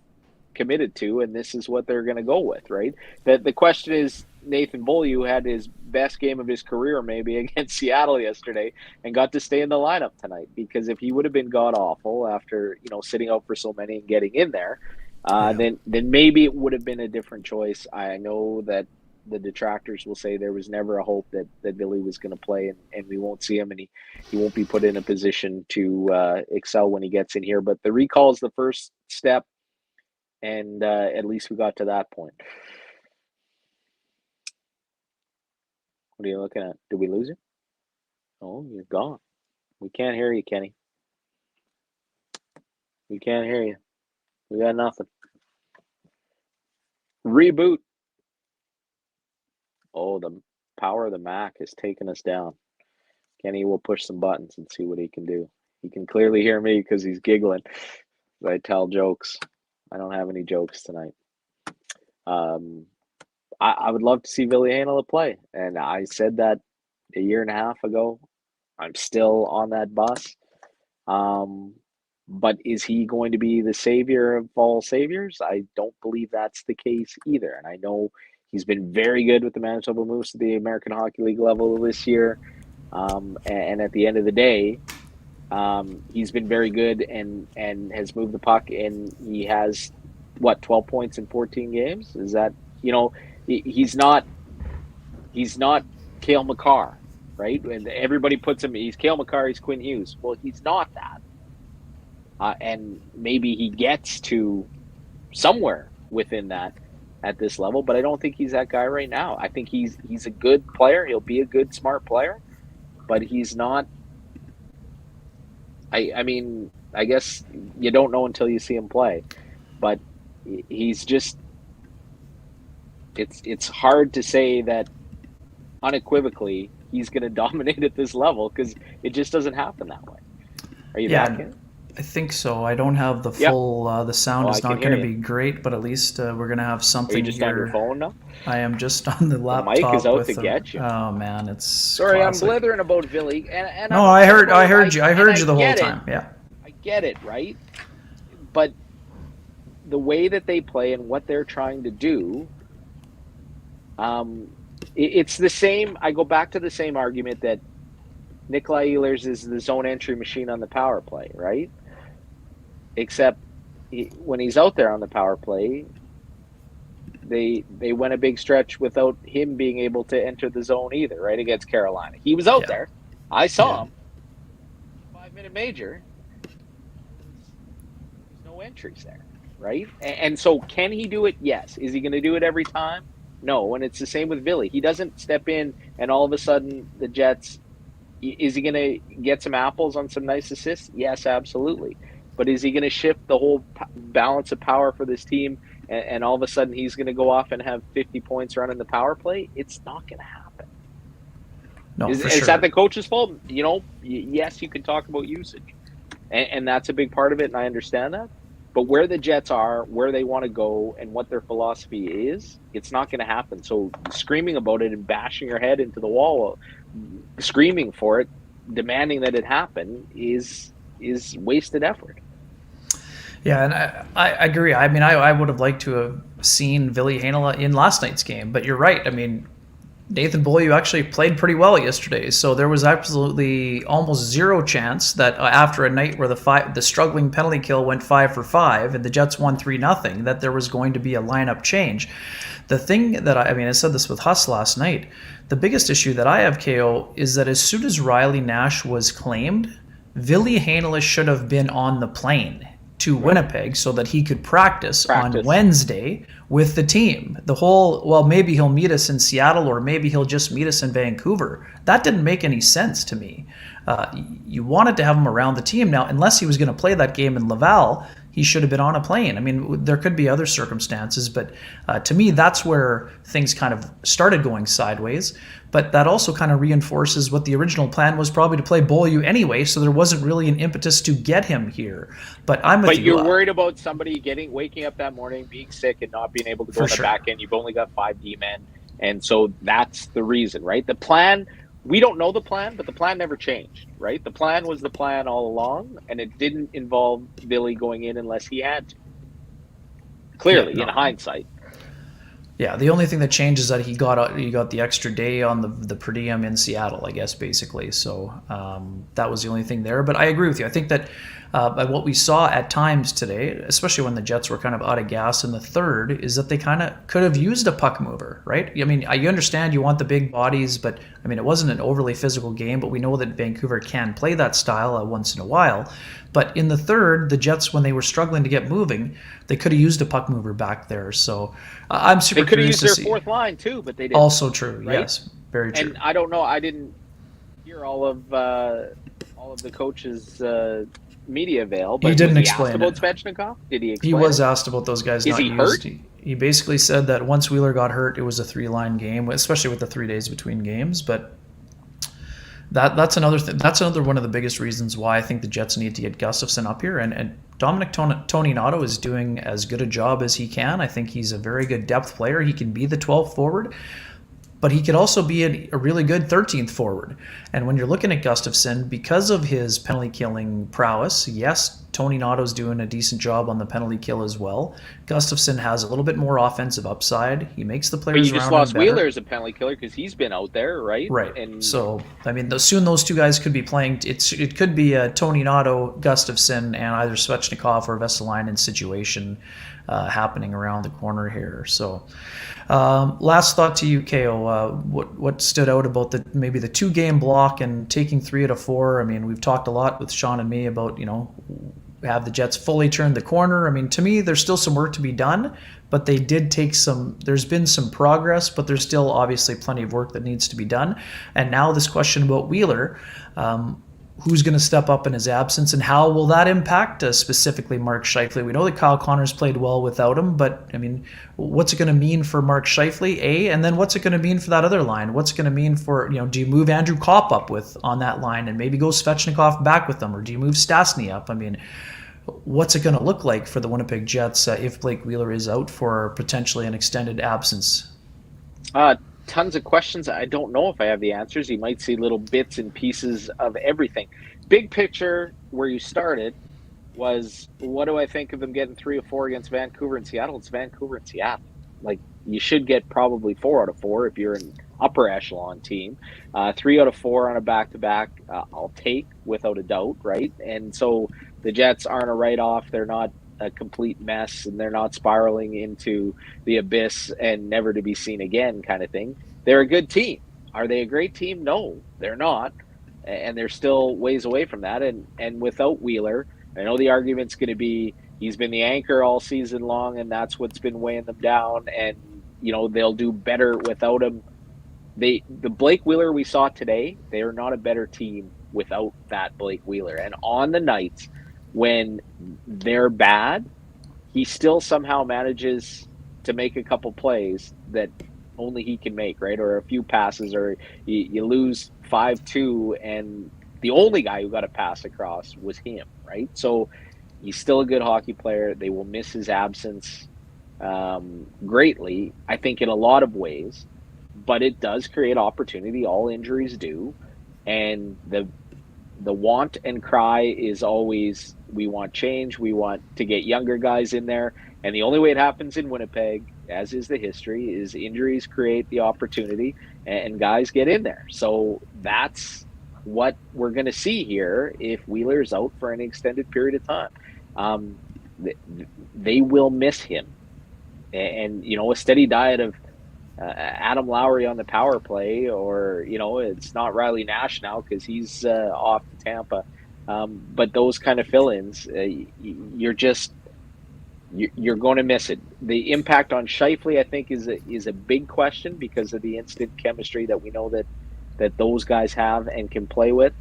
committed to, and this is what they're going to go with, right? The question is, Nathan Beaulieu had his best game of his career maybe against Seattle yesterday and got to stay in the lineup tonight, because if he would have been god awful after sitting out for so many and getting in there, then maybe it would have been a different choice. I know that the detractors will say there was never a hope that Billy was going to play, and we won't see him, and he won't be put in a position to excel when he gets in here. But the recall is the first step, and at least we got to that point. What are you looking at? Did we lose you? Oh, you're gone. We can't hear you, Kenny. We can't hear you. We got nothing. Reboot. Oh, the power of the Mac has taken us down. Kenny will push some buttons and see what he can do. He can clearly hear me because he's giggling. I tell jokes. I don't have any jokes tonight. I would love to see Ville Heinola play, and I said that a year and a half ago. I'm still on that bus. But is he going to be the savior of all saviors? I don't believe that's the case either. And I know he's been very good with the Manitoba Moose at the American Hockey League level this year. And at the end of the day, he's been very good and has moved the puck, and he has 12 points in 14 games. Is that, he's not Cale Makar, right? And everybody puts him, he's Cale Makar, he's Quinn Hughes. Well, he's not that. And maybe he gets to somewhere within that at this level, but I don't think he's that guy right now. I think he's a good player. He'll be a good, smart player, but he's not. I mean, I guess you don't know until you see him play, but he's just. It's hard to say that unequivocally he's going to dominate at this level, because it just doesn't happen that way. Are you back in? I think so. I don't have the full. The sound is not going to be great, but at least we're going to have something. Are you just here. On your phone now? I am just on the laptop. The mic is out to get you. Oh man, it's sorry. classic. I'm blithering about Billy, and no, I heard you. I heard you the whole time. Yeah, I get it, right? But the way that they play and what they're trying to do, it's the same. I go back to the same argument that Nikolai Ehlers is the zone entry machine on the power play, right? Except when he's out there on the power play, they went a big stretch without him being able to enter the zone either, right? Against Carolina, he was out there. I saw him. 5-minute major. There's no entries there, right? And so, can he do it? Yes. Is he going to do it every time? No. And it's the same with Billy. He doesn't step in and all of a sudden the Jets. Is he going to get some apples on some nice assists? Yes, absolutely. But is he going to shift the whole balance of power for this team, and all of a sudden he's going to go off and have 50 points running the power play? It's not going to happen. No, is that the coach's fault? Yes, you can talk about usage, and that's a big part of it, and I understand that. But where the Jets are, where they want to go, and what their philosophy is, it's not going to happen. So screaming about it and bashing your head into the wall, screaming for it, demanding that it happen is wasted effort. Yeah, and I agree. I mean, I would have liked to have seen Ville Heinola in last night's game, but you're right. I mean, Nathan Beaulieu actually played pretty well yesterday, so there was absolutely almost zero chance that after a night where the struggling penalty kill went 5 for 5 and the Jets won 3-0, that there was going to be a lineup change. The thing that I said this with Huss last night, the biggest issue that I have, KO, is that as soon as Riley Nash was claimed, Ville Heinola should have been on the plane to Winnipeg so that he could practice on Wednesday with the team. Maybe he'll meet us in Seattle, or maybe he'll just meet us in Vancouver. That didn't make any sense to me. You wanted to have him around the team. Now, unless he was going to play that game in Laval, he should have been on a plane. I mean, there could be other circumstances, but to me, that's where things kind of started going sideways. But that also kind of reinforces what the original plan was, probably to play Beaulieu anyway, so there wasn't really an impetus to get him here. But you're worried about somebody waking up that morning, being sick, and not being able to go on the back end. You've only got 5 D-men, and so that's the reason, right? The plan, we don't know the plan, but the plan never changed, right? The plan was the plan all along, and it didn't involve Billy going in unless he had to. Clearly, in hindsight. Yeah, the only thing that changed is that he got the extra day on the per diem in Seattle, I guess, basically. So that was the only thing there. But I agree with you. I think that what we saw at times today, especially when the Jets were kind of out of gas in the third, is that they kind of could have used a puck mover, right? I mean, you understand you want the big bodies, but I mean, it wasn't an overly physical game, but we know that Vancouver can play that style once in a while. But in the third, the Jets, when they were struggling to get moving, they could have used a puck mover back there. So I'm super curious to see. They could have used their fourth line too, but they didn't. Also true, right? Yes, very true. And I don't know. I didn't hear all of the coaches' media avail. But he didn't was he explain asked about Svechnikov? Did he explain? He was asked about those guys. Is he hurt? He basically said that once Wheeler got hurt, it was a 3-line game, especially with the 3 days between games. But that's another one of the biggest reasons why I think the Jets need to get Gustafsson up here. And Dominic Toninato is doing as good a job as he can. I think he's a very good depth player. He can be the 12th forward. but he could also be a really good 13th forward. And when you're looking at Gustafsson, because of his penalty killing prowess, yes, Tony Notto's doing a decent job on the penalty kill as well. Gustafsson has a little bit more offensive upside. He makes the But players you just around him lost better. Wheeler as a penalty killer because he's been out there, right? Right. And so, I mean, soon those two guys could be playing. It could be a Tony Notto, Gustafsson, and either Svechnikov or Vesalainen situation happening around the corner here. So, last thought to you, KO. What stood out about maybe the 2-game block and taking 3 out of 4? I mean, we've talked a lot with Sean and me about, have the Jets fully turned the corner. I mean, to me, there's still some work to be done, but they did take there's been some progress, but there's still obviously plenty of work that needs to be done. And now this question about Wheeler, who's going to step up in his absence, and how will that impact specifically Mark Scheifele? We know that Kyle Connor's played well without him, but I mean, what's it going to mean for Mark Scheifele, and then what's it going to mean for that other line? What's it going to mean for, do you move Andrew Kopp up on that line and maybe go Svechnikov back with them, or do you move Stastny up? I mean, what's it going to look like for the Winnipeg Jets if Blake Wheeler is out for potentially an extended absence? Tons of questions. I don't know if I have the answers. You might see little bits and pieces of everything. Big picture, where you started, was what do I think of them getting 3 of 4 against Vancouver and Seattle? It's Vancouver and Seattle. Like, you should get probably 4 out of 4 if you're an upper echelon team. 3 out of 4 on a back-to-back, I'll take without a doubt, right? And so the Jets aren't a write-off. They're not a complete mess, and they're not spiraling into the abyss and never to be seen again kind of thing. They're a good team. Are they a great team? No, they're not. And they're still ways away from that. And without Wheeler, I know the argument's going to be he's been the anchor all season long, and that's what's been weighing them down. And, they'll do better without him. The Blake Wheeler we saw today, they are not a better team without that Blake Wheeler. And on the nights when they're bad, he still somehow manages to make a couple plays that only he can make, right? Or a few passes, or you lose 5-2, and the only guy who got a pass across was him, right? So he's still a good hockey player. They will miss his absence greatly, I think, in a lot of ways, but it does create opportunity. All injuries do. And the want and cry is always, we want change. We want to get younger guys in there. And the only way it happens in Winnipeg, as is the history, is injuries create the opportunity and guys get in there. So that's what we're going to see here if Wheeler's out for an extended period of time. They will miss him. And, a steady diet of Adam Lowry on the power play, or, it's not Riley Nash now because he's off to Tampa. But those kind of fill-ins, you're going to miss it. The impact on Scheifele, I think, is a big question because of the instant chemistry that we know that those guys have and can play with.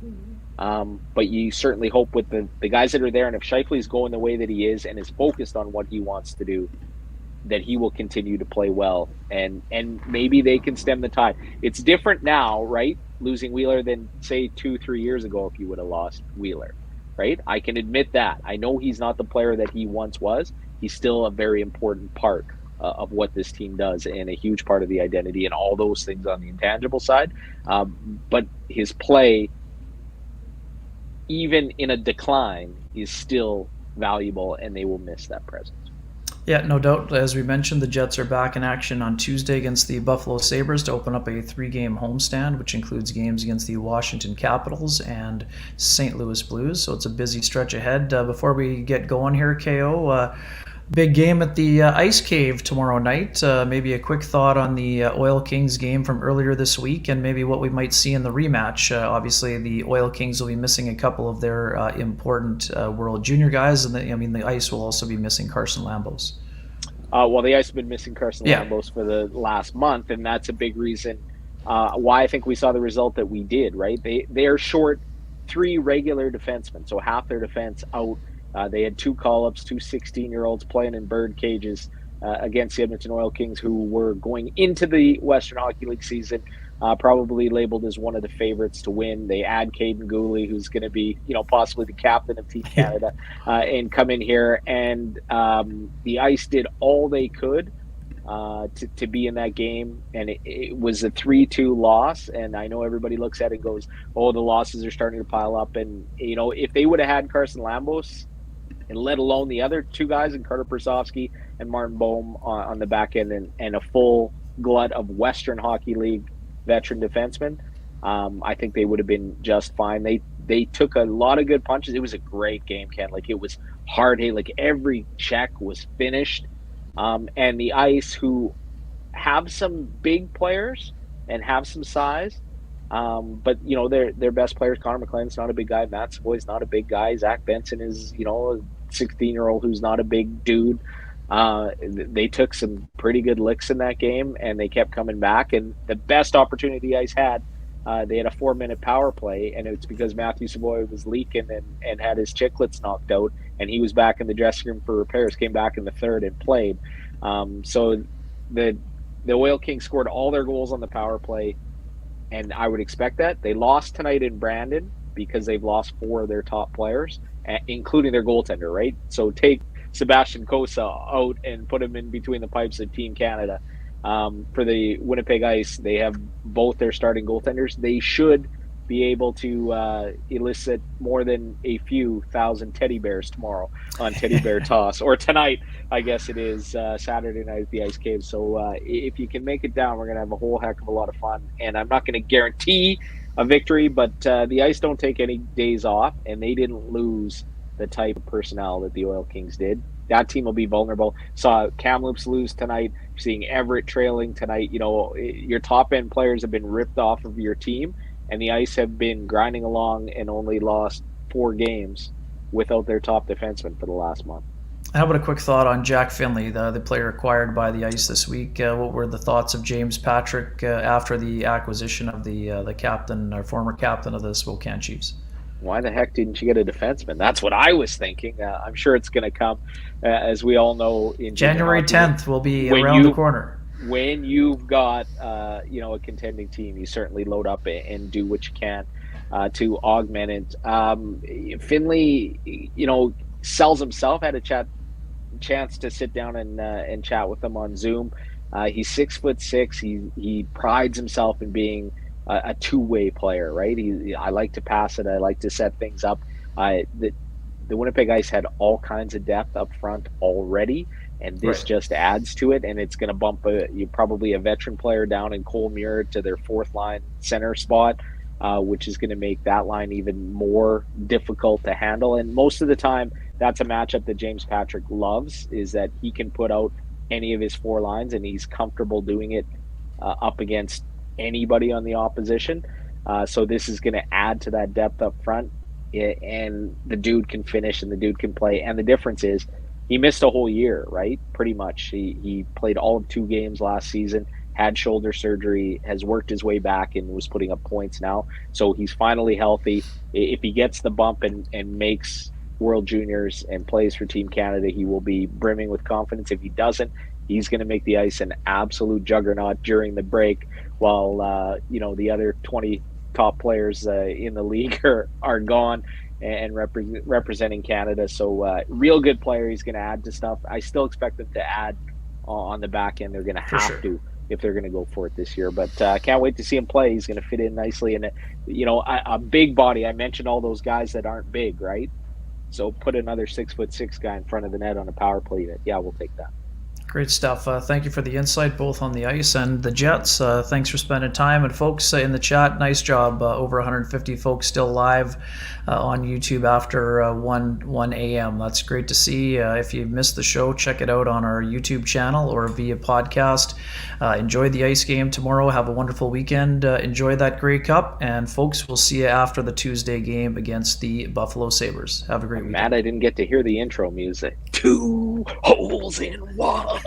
But you certainly hope with the guys that are there, and if Scheifele's going the way that he is and is focused on what he wants to do, that he will continue to play well, and maybe they can stem the tide. It's different now, right? Losing Wheeler than, say, 2-3 years ago if you would have lost Wheeler, right? I can admit that. I know he's not the player that he once was. He's still a very important part of what this team does and a huge part of the identity and all those things on the intangible side. But his play, even in a decline, is still valuable, and they will miss that presence. Yeah, no doubt. As we mentioned, the Jets are back in action on Tuesday against the Buffalo Sabres to open up a 3-game homestand, which includes games against the Washington Capitals and St. Louis Blues. So it's a busy stretch ahead. Before we get going here, KO, big game at the Ice Cave tomorrow night. Maybe a quick thought on the Oil Kings game from earlier this week, and maybe what we might see in the rematch. Obviously, the Oil Kings will be missing a couple of their important World Junior guys, and the Ice will also be missing Carson Lambos. Well, the Ice have been missing Carson Lambos for the last month, and that's a big reason why I think we saw the result that we did, right? They are short 3 regular defensemen, so half their defense out. They had 2 call-ups, 2 16-year-olds playing in bird cages against the Edmonton Oil Kings, who were going into the Western Hockey League season probably labeled as one of the favorites to win. They add Caden Gooley, who's going to be, possibly the captain of Team Canada, and come in here. And the Ice did all they could to be in that game, and it was a 3-2 loss. And I know everybody looks at it and goes, "Oh, the losses are starting to pile up." And if they would have had Carson Lambos, and let alone the other two guys in Carter Persofsky and Martin Bohm on the back end, and a full glut of Western Hockey League veteran defensemen, I think they would have been just fine. They took a lot of good punches. It was a great game, Ken. Like, it was hard hit. Like, every check was finished. And the Ice, who have some big players and have some size, but their best players, Connor McLean's not a big guy. Matt Savoy's not a big guy. Zach Benson is a 16-year-old who's not a big dude. They took some pretty good licks in that game, and they kept coming back. And the best opportunity the Ice had, they had a 4-minute power play, and it's because Matthew Savoy was leaking and had his chicklets knocked out, and he was back in the dressing room for repairs. Came back in the third and played. So the Oil Kings scored all their goals on the power play, and I would expect that. They lost tonight in Brandon because they've lost 4 of their top players, including their goaltender, right? So take Sebastian Cossa out and put him in between the pipes of Team Canada. For the Winnipeg Ice, they have both their starting goaltenders. They should be able to elicit more than a few thousand teddy bears tomorrow on Teddy Bear Toss, or tonight, I guess it is, Saturday night at the Ice Cave. So if you can make it down, we're going to have a whole heck of a lot of fun. And I'm not going to guarantee a victory, but the Ice don't take any days off, and they didn't lose the type of personnel that the Oil Kings did. That team will be vulnerable. Saw Kamloops lose tonight, seeing Everett trailing tonight. Your top-end players have been ripped off of your team, and the Ice have been grinding along and only lost 4 games without their top defenseman for the last month. How about a quick thought on Jack Finley, the player acquired by the Ice this week? What were the thoughts of James Patrick after the acquisition of the captain, or former captain of the Spokane Chiefs? Why the heck didn't you get a defenseman? That's what I was thinking. I'm sure it's going to come, as we all know. In January 10th will be around the corner. When you've got a contending team, you certainly load up and do what you can to augment it. Finley, sells himself. Had a chance to sit down and chat with them on Zoom. He's 6'6". He prides himself in being a two-way player, right? I like to pass it. I like to set things up. The Winnipeg Ice had all kinds of depth up front already, and this just adds to it, and it's going to bump probably a veteran player down in Cole Muir to their 4th line center spot, which is going to make that line even more difficult to handle. And most of the time, that's a matchup that James Patrick loves, is that he can put out any of his 4 lines, and he's comfortable doing it up against anybody on the opposition. So this is going to add to that depth up front, and the dude can finish and the dude can play. And the difference is he missed a whole year, right? Pretty much. He played all of 2 games last season, had shoulder surgery, has worked his way back, and was putting up points now. So he's finally healthy. If he gets the bump and makes World Juniors and plays for Team Canada, he will be brimming with confidence. If he doesn't, he's going to make the Ice an absolute juggernaut during the break, while the other 20 top players in the league are gone and representing Canada. So real good player. He's going to add to stuff. I still expect them to add on the back end. They're going to have to if they're going to go for it this year. But can't wait to see him play. He's going to fit in nicely. And a big body. I mentioned all those guys that aren't big, right? So put another 6'6" guy in front of the net on a power play unit. Yeah, we'll take that. Great stuff. Thank you for the insight, both on the ice and the Jets. Thanks for spending time. And folks in the chat, nice job. Over 150 folks still live on YouTube after 1 a.m. That's great to see. If you missed the show, check it out on our YouTube channel or via podcast. Enjoy the Ice game tomorrow. Have a wonderful weekend. Enjoy that Grey Cup. And folks, we'll see you after the Tuesday game against the Buffalo Sabres. Have a great weekend. Matt, I didn't get to hear the intro music. 2 holes in 1.